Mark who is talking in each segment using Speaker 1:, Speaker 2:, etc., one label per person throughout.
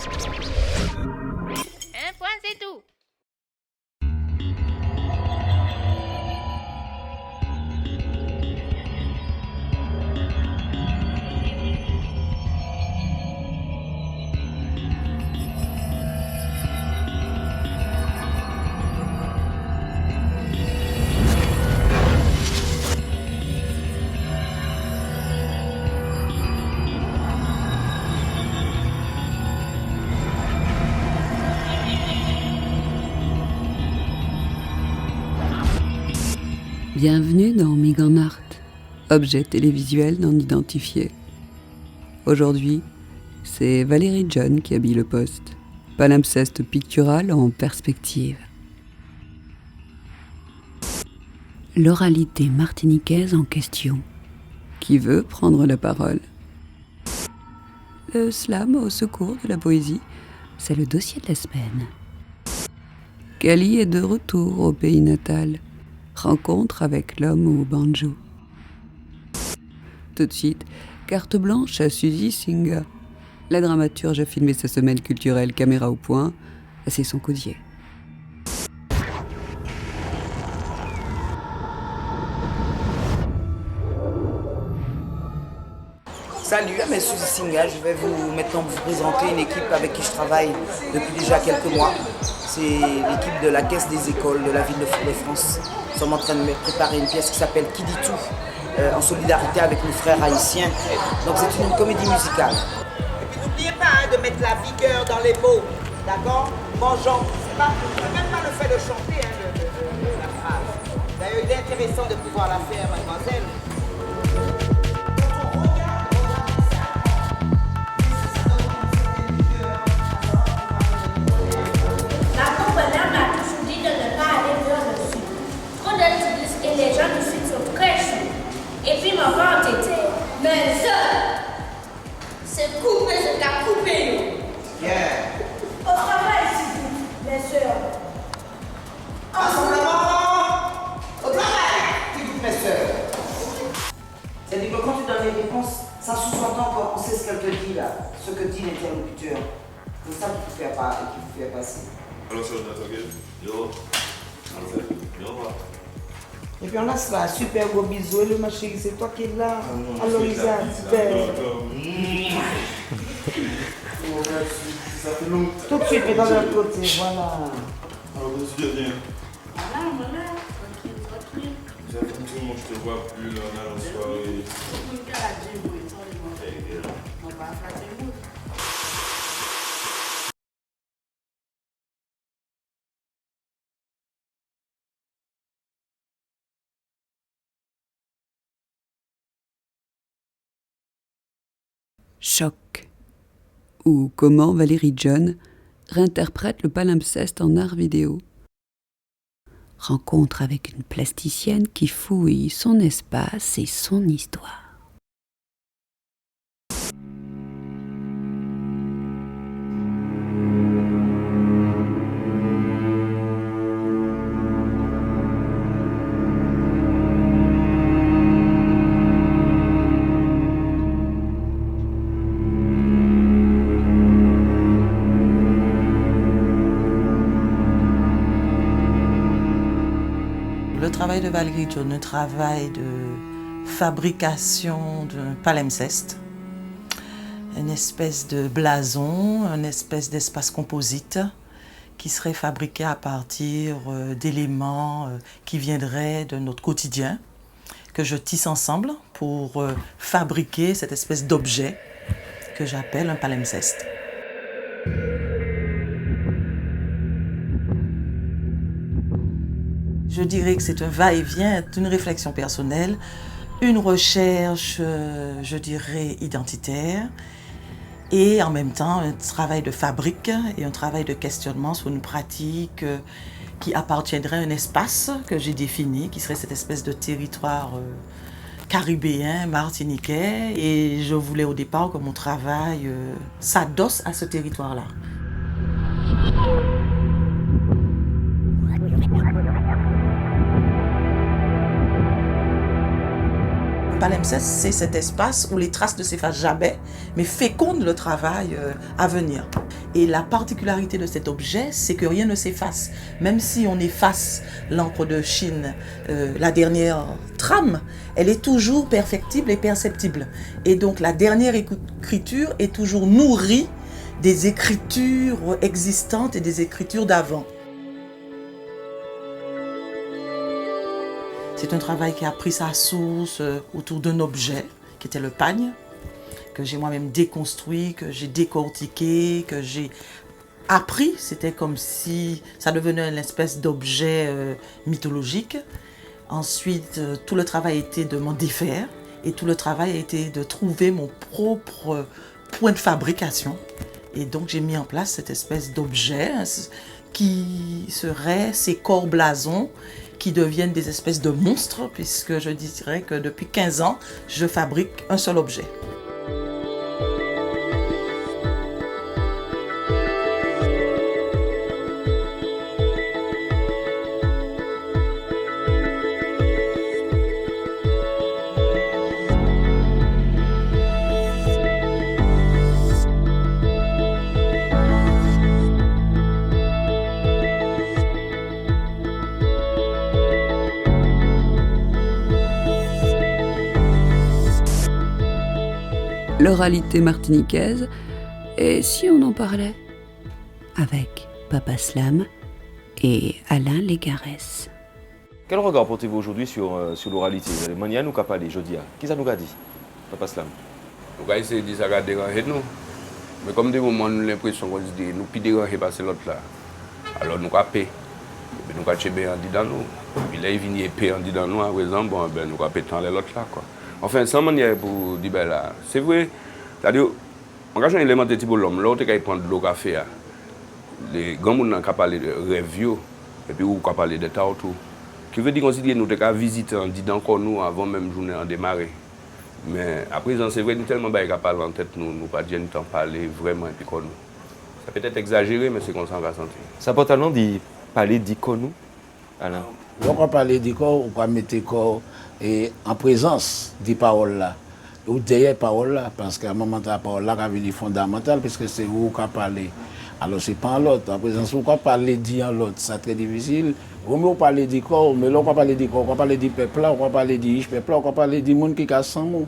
Speaker 1: Un point, c'est tout.
Speaker 2: Bienvenue dans Migan Art, objet télévisuel non identifié. Aujourd'hui, c'est Valérie John qui habille le poste, palimpseste pictural en perspective. L'oralité martiniquaise en question. Qui veut prendre la parole? Le slam au secours de la poésie, c'est le dossier de la semaine. Kali est de retour au pays natal. Rencontre avec l'homme au banjo. Tout de suite, carte blanche à Suzy Singa. La dramaturge a filmé sa semaine culturelle caméra au point. C'est son codier.
Speaker 3: Salut, je suis Suzy Singa. Je vais maintenant vous présenter une équipe avec qui je travaille depuis déjà quelques mois. C'est l'équipe de la Caisse des écoles de la ville de Fort-de-France. Nous sommes en train de préparer une pièce qui s'appelle Qui dit tout, en solidarité avec nos frères haïtiens. Donc c'est une comédie musicale.
Speaker 4: Et puis n'oubliez pas de mettre la vigueur dans les mots, d'accord? Mangeant, c'est même pas le fait de chanter la phrase. D'ailleurs, il est intéressant de pouvoir la faire, mademoiselle.
Speaker 5: Les gens ici sont très chauds. Et puis ma vente était, mais ça, c'est coupé, c'est la coupé.
Speaker 4: Yeah.
Speaker 5: Au travail ici, mes soeurs.
Speaker 4: Assemblement au travail, mes soeurs.
Speaker 3: C'est-à-dire que quand tu donnes les réponses, ça sous-entend qu'on sait ce qu'elle te dit là, ce que dit l'interlocuteur. C'est ça qu'il faut faire passer.
Speaker 6: Alors, ça va être yo. Yo,
Speaker 3: Et puis on a cela, super gros bisous. Et ma chérie, c'est toi qui es là. Alors Lisa, super.
Speaker 6: Ça fait longtemps.
Speaker 3: Tout de suite, mais dans l'autre côté, voilà.
Speaker 6: Alors, vas-y, viens.
Speaker 5: Voilà, tranquille.
Speaker 6: Ça fait tout le monde, je te vois plus là, on a la soirée.
Speaker 2: Choc. Ou comment Valérie John réinterprète le palimpseste en art vidéo. Rencontre avec une plasticienne qui fouille son espace et son histoire.
Speaker 7: Le travail de Valérie John, un travail de fabrication d'un palimpseste, une espèce de blason, une espèce d'espace composite qui serait fabriqué à partir d'éléments qui viendraient de notre quotidien, que je tisse ensemble pour fabriquer cette espèce d'objet que j'appelle un palimpseste. Je dirais que c'est un va-et-vient, une réflexion personnelle, une recherche, je dirais, identitaire, et en même temps un travail de fabrique et un travail de questionnement sur une pratique qui appartiendrait à un espace que j'ai défini, qui serait cette espèce de territoire caribéen, martiniquais, et je voulais au départ que mon travail s'adosse à ce territoire-là. Le palimpseste, c'est cet espace où les traces ne s'effacent jamais, mais fécondent le travail à venir. Et la particularité de cet objet, c'est que rien ne s'efface. Même si on efface l'encre de Chine, la dernière trame, elle est toujours perfectible et perceptible. Et donc la dernière écriture est toujours nourrie des écritures existantes et des écritures d'avant. C'est un travail qui a pris sa source autour d'un objet, qui était le pagne, que j'ai moi-même déconstruit, que j'ai décortiqué, que j'ai appris. C'était comme si ça devenait une espèce d'objet mythologique. Ensuite, tout le travail était de m'en défaire et tout le travail a été de trouver mon propre point de fabrication. Et donc, j'ai mis en place cette espèce d'objet qui serait ces corps blasons qui deviennent des espèces de monstres, puisque je dirais que depuis 15 ans, je fabrique un seul objet.
Speaker 2: L'oralité martiniquaise, et si on en parlait avec Papa Slam et Alain Légarès.
Speaker 8: Quel regard portez-vous aujourd'hui sur l'oralité? Le manière nous qu'a parlé, je dis. Qui ça nous a dit, Papa Slam?
Speaker 6: Nous avons essayé de dire ça déranger nous. Mais comme des moments, nous avons l'impression qu'on dit nous plus déranger parce que l'autre là. Alors nous avons payé. Nous avons chébé en dedans nous. Puis là, il vient épée en dedans nous, à présent, bon, ben, nous avons payé tant l'autre là. Quoi. Enfin, sans manière pour dire ben là, c'est vrai. C'est-à-dire, en cas d'élément de type de l'homme, l'autre qui prend de l'eau café, les grands gens qui parlent de rêve, et puis qui parlent de tout. Qui veut dire qu'on nous avons visité en disant encore nous avant même journée en démarrer. Mais à présent, c'est vrai, nous tellement de choses parlent en tête, nous ne pas dire temps parler vraiment et puis qu'on nous. Ça peut être exagéré, mais c'est qu'on s'en va sentir.
Speaker 8: C'est important de parler d'icône, Alain.
Speaker 9: On va parler d'icône, on va mettre corps et en présence des paroles là, ou derrière paroles là, parce qu'à un moment la parole là va venir fondamentale, puisque c'est vous qui parlez. Alors c'est pas en l'autre. En présence, on va parler d'en l'autre, c'est très difficile. On va parler du corps, mais là on va parler du corps, on va parler du peuple là, on va parler du peuple là, on va parler du monde qui a 100 mots.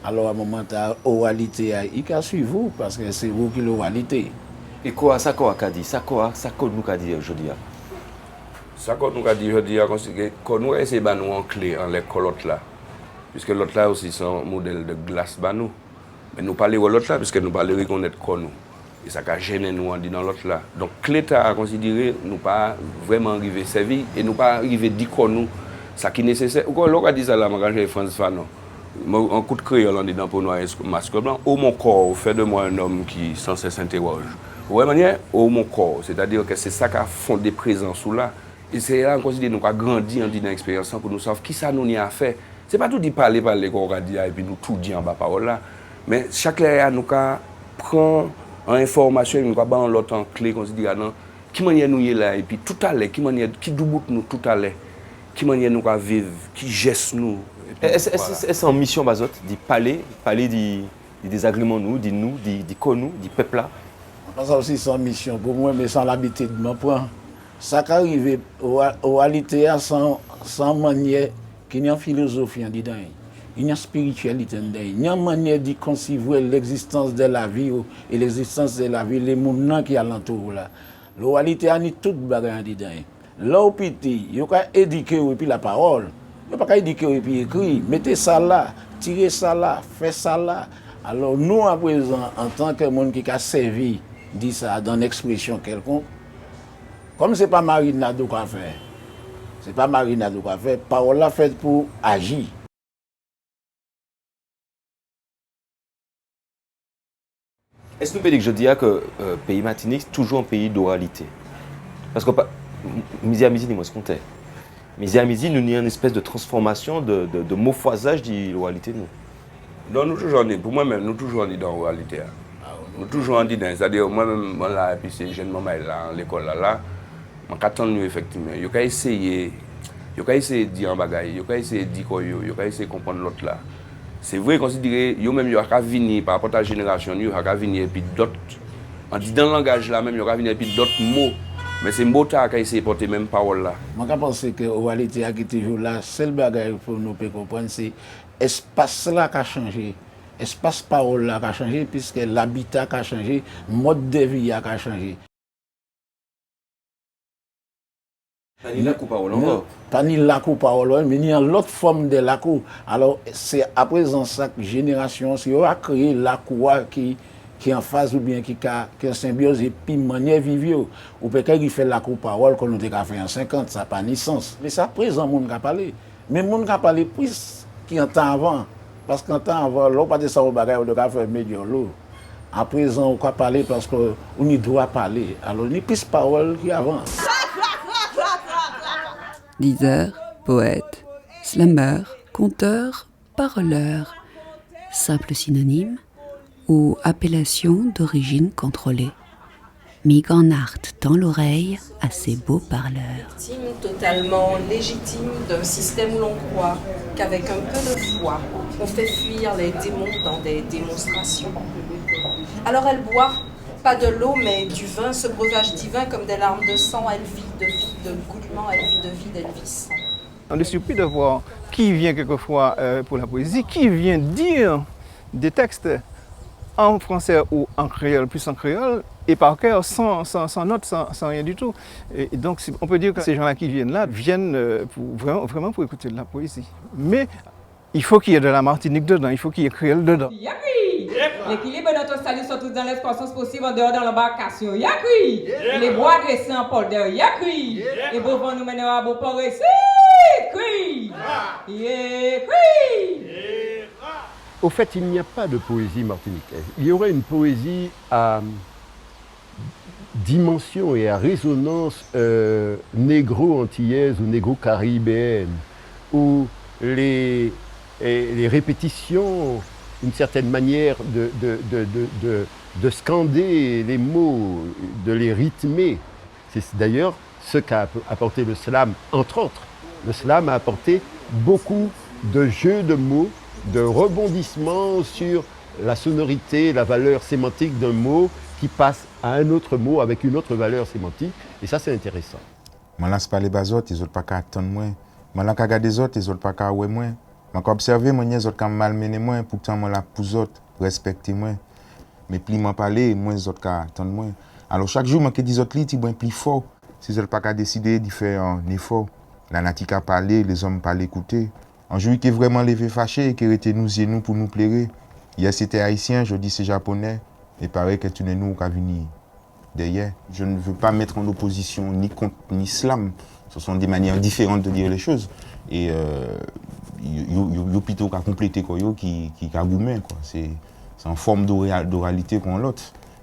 Speaker 9: Alors à un moment la oralité il a suivi vous, parce que c'est vous qui l'oralité.
Speaker 8: Et quoi, ça quoi qu'a dit, ça quoi nous qu'a dit aujourd'hui.
Speaker 6: Ça qu'on nous a dit aujourd'hui, qu'on nous a essayé de nous en clé en l'école là. Puisque l'autre là aussi c'est un modèle de glace nous. Mais nous parlons de l'autre là, puisque nous parlons de reconnaître qu'on nous. Et ça a gêné nous en dit dans l'autre là. Donc l'État a considéré nous pas vraiment arriver servi et nous pas arriver dire qu'on nous ça qui est nécessaire. Ou quand l'on a dit ça là, quand j'ai France Fanon, un coup de crayon en disant pour nous un masque blanc, au mon corps fait de moi un homme qui sans cesse s'interroge. Ouais manière au mon corps, c'est-à-dire que c'est ça qui a fondé présence là. Et c'est là qu'on considère nous avons grandi en disant expérience pour nous savoir qui ça nous y a fait. C'est pas tout dit parler qu'on a dit et puis nous tout dit en bas parole là. Mais chaque là nous prend en information, nous avons l'autre en clé, qu'on se dit, qui manière nous y là, et puis tout à l'heure, qui douboute nous tout à l'heure, qui manière nous vivre, qui geste nous.
Speaker 8: Est-ce en mission, Bazot, d'y parler des désagréments nous, des connus, du peuple là?
Speaker 9: Ça aussi sans mission, pour moi, mais sans l'habitude, je prends. Ça qui arrive au réalité sans manière, qu'il y a une philosophie dedans. Il y a une spiritualité, il y a une manière de concevoir l'existence de la vie et l'existence de la vie, les mondes qui alentour là. La réalité a toute bagarre dedans. Là où petit, il y a éduquer et puis la parole. Il n'y a pas éduquer et puis écrire. Mettez ça là, tirez ça là, faites ça là. Alors nous à présent, en tant que monde qui a servi, dit ça dans une expression quelconque, comme ce n'est pas Marina de quoi faire, c'est pas Marina de quoi faire, parole là faite pour agir.
Speaker 8: Est-ce que nous pouvons dire que je dirais que le pays Martinique est toujours un pays d'oralité? Parce que midi à midi, nous sommes comptés. Midi à midi, nous avons une espèce de transformation, de morphosage de l'oralité.
Speaker 6: Non, nous toujours dit, pour moi-même, nous toujours dit dans l'oralité. Nous toujours dit dans, c'est-à-dire moi-même, là, et puis ces jeunes mamans là, l'école là, je attends nous effectivement. Il faut essayer de dire un bagage, il faut essayer de dire quoi, il faut essayer de comprendre l'autre là. C'est vrai qu'on se dirait, yo même yo a venir par rapport à la génération, yo a venir et puis d'autres On dit dans le langage là même, il y aura venir puis d'autres mots. Mais c'est Mbota qui a essayé de porter même parole là.
Speaker 9: Je pense que la réalité qui est toujours là, seul bagage pour nous comprendre, c'est l'espace là qui a changé. L'espace parole là qui a changé, puisque l'habitat qui a changé, le mode de vie qui a changé.
Speaker 8: Pas ni la coupe parole encore.
Speaker 9: Pas ni la coupe parole, mais il y a l'autre forme de la coupe. Alors, c'est à présent chaque génération, si on a créé la coupe qui est en phase ou bien qui est en symbiose et puis manière vivre. Ou peut-être qu'il fait la coupe parole qu'on a fait en 50, ça n'a pas ni sens. Mais ça, présent, le monde a parlé. Mais le monde a parlé plus qu'en temps avant. Parce qu'en temps avant, l'on pas de ça au bagage, on a fait meilleur l'eau. À présent, on peut parler parce qu'on doit parler. Alors, il y a plus de paroles qui avance.
Speaker 2: Diseur, poète, slammer, conteur, paroleur, simple synonyme ou appellation d'origine contrôlée. Miganart tend l'oreille à ces beaux parleurs.
Speaker 10: Totalement légitime d'un système où l'on croit qu'avec un peu de foi, on fait fuir les démons dans des démonstrations. Alors elle boit, pas de l'eau mais du vin, ce breuvage divin comme des larmes de sang, elle vit de vie, de goûtement, elle vit de vie, d'Elvis.
Speaker 11: On est surpris de voir qui vient quelquefois pour la poésie, qui vient dire des textes en français ou en créole, plus en créole, et par cœur, sans notes, sans rien du tout. Et donc on peut dire que ces gens-là qui viennent là, viennent vraiment pour écouter de la poésie. Mais il faut qu'il y ait de la Martinique dedans, il faut qu'il y ait créole dedans.
Speaker 12: L'équilibre de notre salut sont tous dans l'espace possible en dehors de l'embarcation. Yakui! Les bois dressés en polder. Yakui! Et beau vent nous mènera à beau port ici.
Speaker 13: Au fait, il n'y a pas de poésie martiniquaise. Il y aurait une poésie à dimension et à résonance négro-antillaise ou négro-caribéenne, où les répétitions, une certaine manière de scander les mots, de les rythmer. C'est d'ailleurs ce qu'a apporté le slam, entre autres. Le slam a apporté beaucoup de jeux de mots, de rebondissements sur la sonorité, la valeur sémantique d'un mot qui passe à un autre mot avec une autre valeur sémantique. Et ça, c'est intéressant.
Speaker 14: Je ne parle pas les autres, ils n'ont pas qu'à attendre moi. Je regarde les autres, ils n'ont pas qu'à voir moi. Je observe moi, ils ont malmené moi, pourtant je la pour les autres, respecter moi. Mais plus je parle, moi, ils ont qu'à attendre moi. Alors chaque jour, je dis aux autres, ils sont plus fort. Si ils n'ont pas qu'à décider de faire un effort, la nature a parlé, les hommes parlent écouter. Un jour qui est vraiment levé fâché, qui était nous et nous pour nous plaire. Hier c'était haïtien, aujourd'hui c'est japonais. Et pareil que tu n'es nous qui venir derrière. Je ne veux pas mettre en opposition ni contre ni slam. Ce sont des manières différentes de dire les choses. Et yo plutôt qu'à compléter quoi, qui a gourmet quoi. C'est en forme d'oralité qu'on l'autre.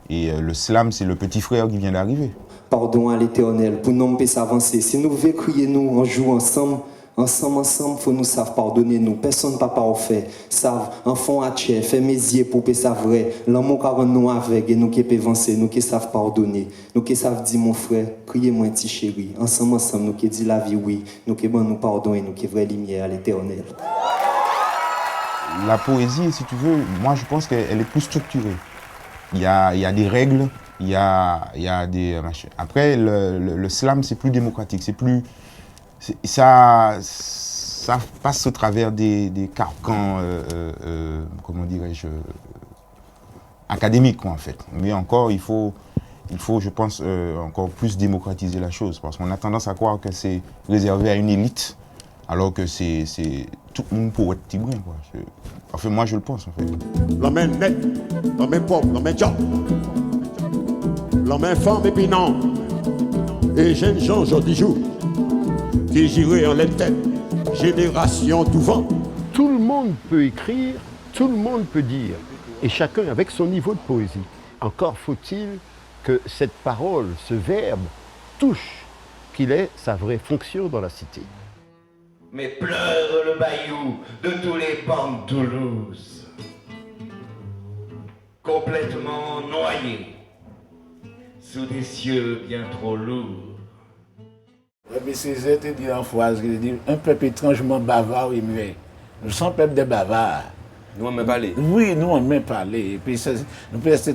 Speaker 14: Et le slam c'est le petit frère qui vient d'arriver.
Speaker 15: Pardon à l'Éternel pour nous s'avancer. Si nous voulons crier nous, on joue ensemble. Ensemble, faut nous savent pardonner nous. Personne pas parfait. Savent, enfant à tchè, fait mézier pour que ça vrai. L'amour qui nous avec et nous qui peut avancer, nous qui savent pardonner. Nous qui savent dire mon frère, criez moi petit chéri. Ensemble, nous qui dit la vie oui. Nous qui bon nous pardon et nous qui vraie lumière à l'Éternel.
Speaker 14: La poésie, si tu veux, moi je pense qu'elle est plus structurée. Il y a des règles, il y a des machins. Après, le slam, c'est plus démocratique, c'est plus... Ça passe au travers des carcans, comment dirais-je, académiques en fait. Mais encore, il faut je pense, encore plus démocratiser la chose. Parce qu'on a tendance à croire que c'est réservé à une élite, alors que c'est tout le monde pour être tibouin. Enfin, moi je le pense en fait.
Speaker 16: La main nette, la main propre, la main job, la main femme et puis non. Et jeunes gens aujourd'hui jouent. Qui girait en les têtes, génération tout vent.
Speaker 13: Tout le monde peut écrire, tout le monde peut dire, et chacun avec son niveau de poésie. Encore faut-il que cette parole, ce verbe, touche, qu'il ait sa vraie fonction dans la cité.
Speaker 17: Mais pleure le bayou de tous les bancs de Toulouse, complètement noyé sous des cieux bien trop lourds.
Speaker 9: Mais Césaire te dit en phrase, il dit un peuple étrangement bavard et muet. Nous sommes peuple de bavards.
Speaker 8: Nous on même parler.
Speaker 9: Oui, nous on même parler. Et puis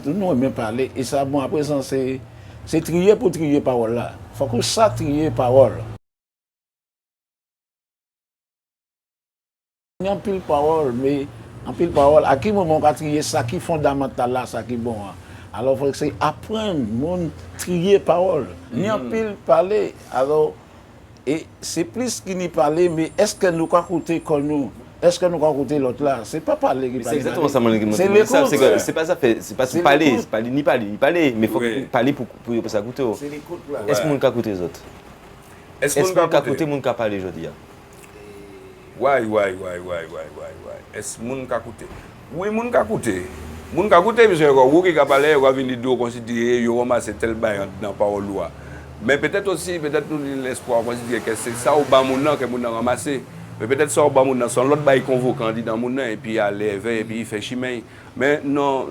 Speaker 9: nous on même parler. Et ça, bon, à présent, c'est trier pour trier parole là. Il faut que ça trier parole. Il y a un pile parole, mais en pile parole, à quel moment on va trier ça qui est fondamental là, ça qui est bon. Alors, il faut que c'est apprendre, mon trier parole. Il y a un pile parler, alors, et c'est plus qu'il n'y parler, mais est-ce que nous pouvons écouter comme nous? Est-ce que nous pouvons écouter l'autre là? C'est pas parler qui parle.
Speaker 8: C'est exactement ça, mon
Speaker 9: c'est l'écoute.
Speaker 8: C'est pas ça, c'est pas parler, c'est pas ni parler, mais il faut parler pour s'écouter.
Speaker 9: C'est l'écoute là.
Speaker 8: Est-ce que nous pouvons écouter les autres? Est-ce que nous pouvons écouter les gens qui parlent aujourd'hui?
Speaker 6: Ouais. Est-ce que moun ka koute? Oui, moun ka koute. Moun ka koute, parce que vous qui ka parlé, vous venir de considérer, vous ramassez tel bail dans parole loi. Mais peut-être aussi, peut-être nous l'espoir considérer que c'est ça au bas moun que moun a ramassé. Mais peut-être ça au bas moun son l'autre bail convoquant dit dans moun et puis aller et puis il fait chemin. Mais non,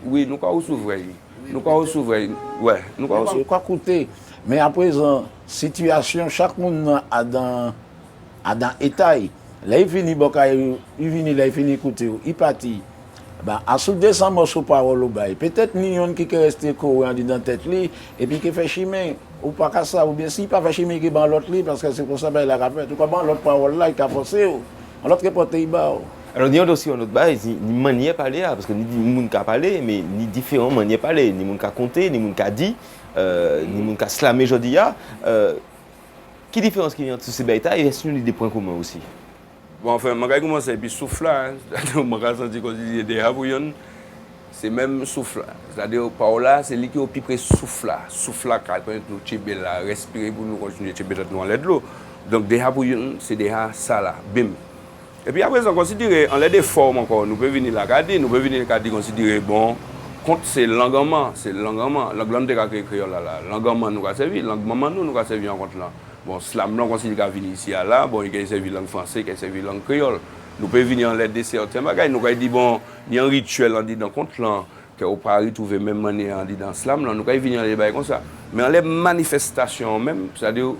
Speaker 6: oui, nous ka s'ouvrir. Nous ka s'ouvrir. Ouais, nous ka
Speaker 9: coûter. Mais à présent, situation chaque monde a dans état. Là il finit là il finit écouter, il parti. Ben à sous décembre sur parole au bail. Peut-être ni on qui rester courant dans tête li et puis qui fait chemin ou pas qu'à ça ou bien si pas fait chemin qui ban l'autre li parce que c'est pour ça ben la rappel. Tout comment l'autre parole là il a forcé l'autre qui porter il bas.
Speaker 8: Alors il y a aussi un autre bail, ni manière parler parce que ni monde qui parler mais ni différents manières parler, ni monde qui compter, ni monde qui dit, ni monde qui slammer aujourd'hui qui différence qu'il y a entre ces bails et est-ce qu'il y a des points communs aussi?
Speaker 6: Bon, enfin, je vais commencer par souffle là. Je vais sentir qu'on dit des habouillons. C'est même souffle. C'est-à-dire, par là, c'est lui qui est au plus près souffle là. Souffle là, quand nous tchébé là, respirer pour nous continuer à tchébé dans l'aide de l'eau. Donc, des habouillons, c'est des ça là, bim. Et puis après, on considère, on a des formes encore. Nous pouvons venir la garder, nous pouvons venir la garder, considérer, bon, compte c'est l'engagement, la langue de créole là. L'engagement nous a servi, l'engagement nous a servi en compte là. Bon, slam, on considère qu'il vient ici à là, bon, il a servi langue française, il a servi langue créole. Nous pouvons venir en l'aide de certains bagages. Nous pouvons dire, bon, il y a un rituel, on dit dans compte là, qu'on peut retrouver même manière, on dit dans slam, là, nous pouvons venir en les bagages comme ça. Mais en les manifestations même, c'est-à-dire,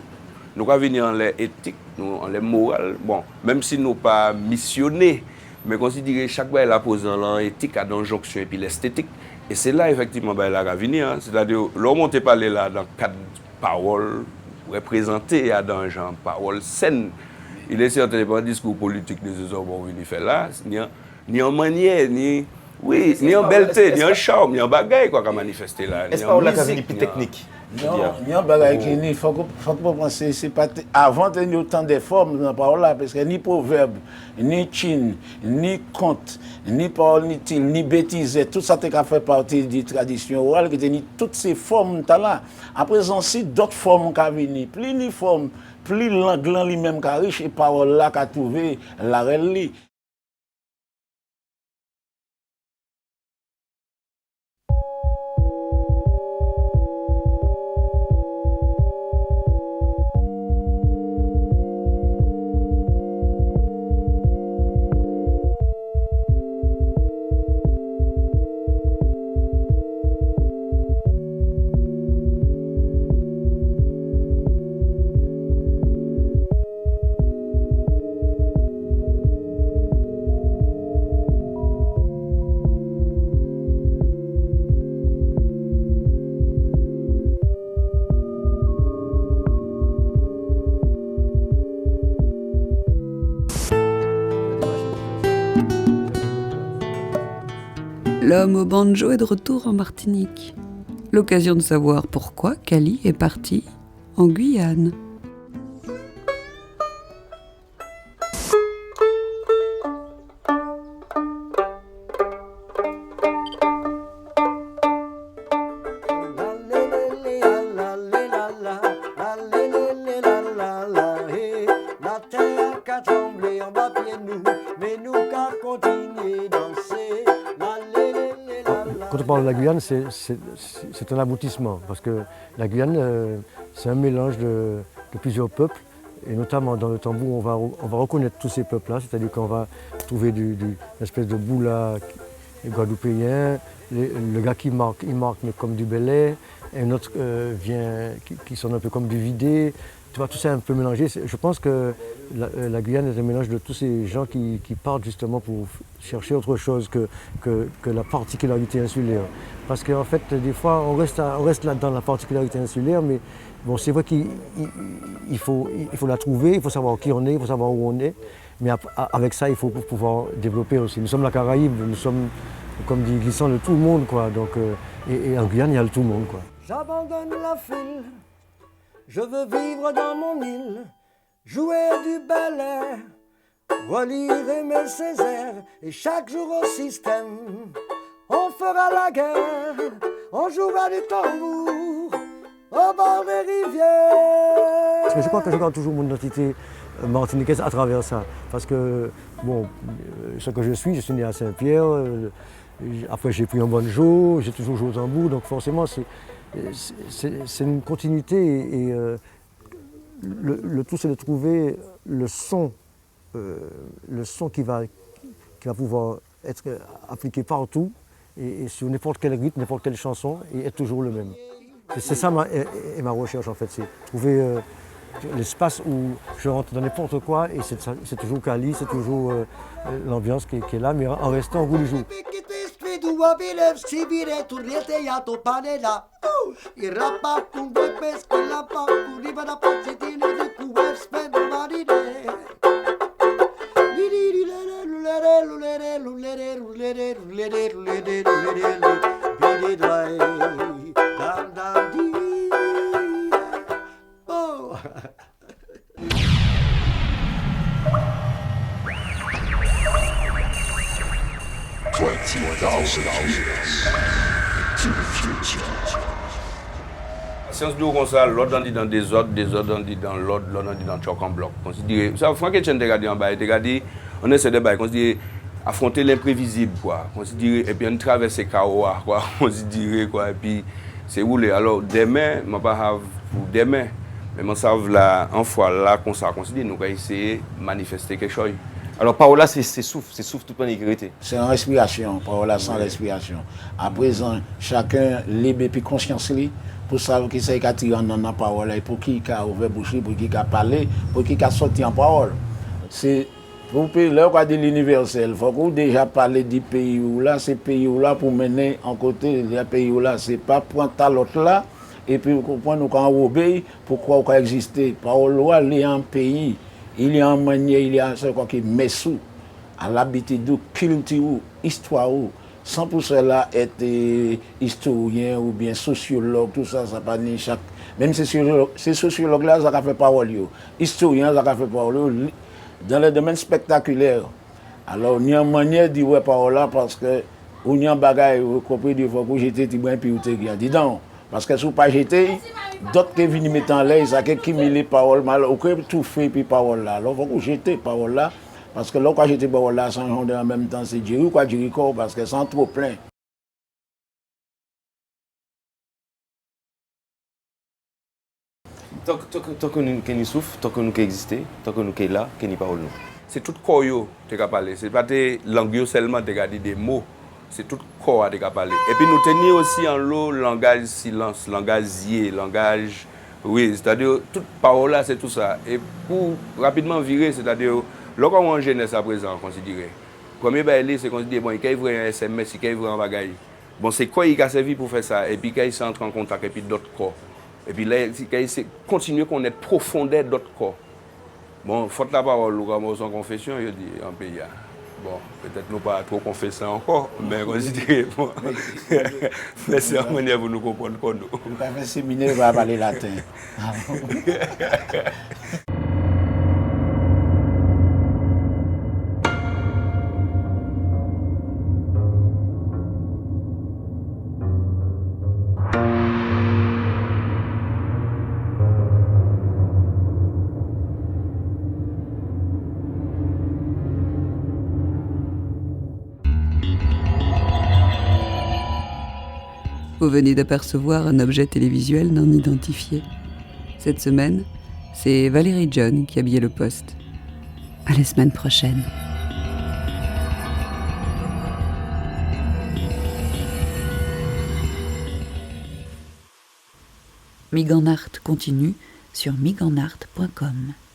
Speaker 6: nous pouvons venir en les éthiques, en les morales, bon, même si nous ne pas missionnés, mais considérer chaque bagage la pose dans l'éthique, à l'injonction et puis l'esthétique. Et c'est là, effectivement, bah, là, à venir, hein. C'est-à-dire, l'homme, on t'a parlé là, dans quatre paroles, représenté dans un genre parole saine. Il est certain pas un discours politique de ce hommes qui fait là, ni en manière, ni en belleté, ni en charme, ni en bagaille quoi, qu'à manifester là.
Speaker 8: Est-ce que la vie plus technique?
Speaker 9: Non, il y a un bagage qui il faut pas penser, c'est pas avant de nous autant de formes dans la parole là, parce que ni proverbe, ni chin, ni conte, ni parole, ni til, ni bêtise, tout ça fait partie de la tradition orale, qui ni toutes ces formes là. À présent, si d'autres formes qui viennent, plus ni forme, plus l'anglais lui-même qui riche et parole là qu'a trouvé la réalité.
Speaker 2: L'homme au banjo est de retour en Martinique. L'occasion de savoir pourquoi Kali est parti en Guyane.
Speaker 18: Quand on parle de la Guyane, c'est un aboutissement, parce que la Guyane, c'est un mélange de plusieurs peuples, et notamment dans le tambour, on va reconnaître tous ces peuples-là, c'est-à-dire qu'on va trouver une espèce de boula guadeloupéen, le gars qui marque mais comme du belay, et un autre vient qui sonne un peu comme du vidé, tu vois, tout ça est un peu mélangé. Je pense que la Guyane est un mélange de tous ces gens qui partent justement pour chercher autre chose que la particularité insulaire. Parce qu'en fait, des fois, on reste là dans la particularité insulaire, mais bon, c'est vrai qu'il faut la trouver, il faut savoir qui on est, il faut savoir où on est. Mais avec ça, il faut pouvoir développer aussi. Nous sommes la Caraïbe, nous sommes, comme dit Glissant, le tout le monde, quoi. Donc, et en Guyane, il y a le tout le monde, quoi.
Speaker 19: J'abandonne la file, je veux vivre dans mon île, jouer du ballet, relire Aimé Césaire, et chaque jour au système, on fera la guerre, on jouera du tambour, au bord des rivières.
Speaker 18: Parce que je crois que je garde toujours mon identité martiniquaise à travers ça. Parce que, bon, ce que je suis né à Saint-Pierre, après j'ai pris un banjo, j'ai toujours joué au tambour, donc forcément c'est une continuité et le tout c'est de trouver le son qui va pouvoir être appliqué partout et sur n'importe quel rythme, n'importe quelle chanson et être toujours le même. C'est ça ma recherche en fait, c'est trouver l'espace où je rentre dans n'importe quoi et c'est toujours quali, c'est toujours l'ambiance qui est là, mais en restant au goût du jour.
Speaker 6: Science d'eau comme ça, l'autre on dit dans des autres on dit dans l'autre on dit dans choc en bloc. Considérer, ça, Franck Etienne t'a regardé en bas, il t'a regardé, on essaie de bailler, considérer, affronter l'imprévisible, quoi. Considérer, et puis on traverse Kaoa, quoi. Considérer, quoi. Et puis c'est roulé. Alors demain, je ne vais pas pour demain, mais je savais là, en fois là, qu'on s'est considéré, nous allons essayer de manifester quelque chose.
Speaker 8: Alors, parola, c'est souffle toute manigrité.
Speaker 9: C'est en respiration, parola sans respiration. À présent, chacun libre et puis conscience pour savoir qui c'est qui a tiré dans la parole, et pour qui a ouvert bouche, pour qui a parlé, pour qui a sorti en parole. C'est pour l'heure de l'universel. Il faut qu'on déjà parler du pays où là, c'est pays où là pour mener en côté, le pays où là, c'est pas prendre l'autre là, et puis pour nous quand on obéit, pourquoi on peut exister. Parole là, il y a un pays. Il y a une manière, il y a ce qui est messou, à l'habitude de culture, histoire, sans pour cela être historien ou bien sociologue, tout ça, ça pas ni chaque. Même ces sociologues-là, ça a fait parole. Historiens, ça a fait parole. Dans le domaine spectaculaire. Alors, il y a une manière de dire parole là parce que, il y a un bagage, vous comprenez, des fois que j'étais bien, puis vous êtes dis donc. Parce que si vous pas jeté, d'autres qui viennent mettre en l'air, ça qui met les paroles mal, ou qui tout fait puis paroles là. Alors il faut jeter paroles là, parce que là quand jeter paroles là, sans en même temps c'est Jéricho quoi Jéricho parce que c'est trop plein.
Speaker 8: Tant que nous souffle, tant que nous existons, tant que nous sommes là, que nous parlons.
Speaker 6: C'est tout corps qui a parlé, c'est pas des langues seulement qui a dit des mots. C'est tout le corps qui a parlé. Et puis nous tenons aussi en l'eau langage silence, langage zié, langage... Oui, c'est-à-dire, toute parole là, c'est tout ça. Et pour rapidement virer, c'est-à-dire, lorsqu'on est en jeunesse à présent, considéré. Premier bail, c'est considéré, bon, il y a un SMS, il y a un bagage. Bon, c'est quoi il a servi pour faire ça? Et puis, quand il s'entre en contact, et puis d'autres corps. Et puis là, il continue à connaître profondeur d'autres corps. Bon, faute la parole, nous avons confession, je dis, en pays. Bon, peut-être nous pas trop confessant encore, mais considérez, bon. Mais c'est une manière pour nous comprendre pour nous.
Speaker 9: Nous avons fait séminaire, on va parler latin.
Speaker 2: Vous venez d'apercevoir un objet télévisuel non identifié. Cette semaine, c'est Valérie John qui habillait le poste. À la semaine prochaine. Miganart continue sur miganart.com.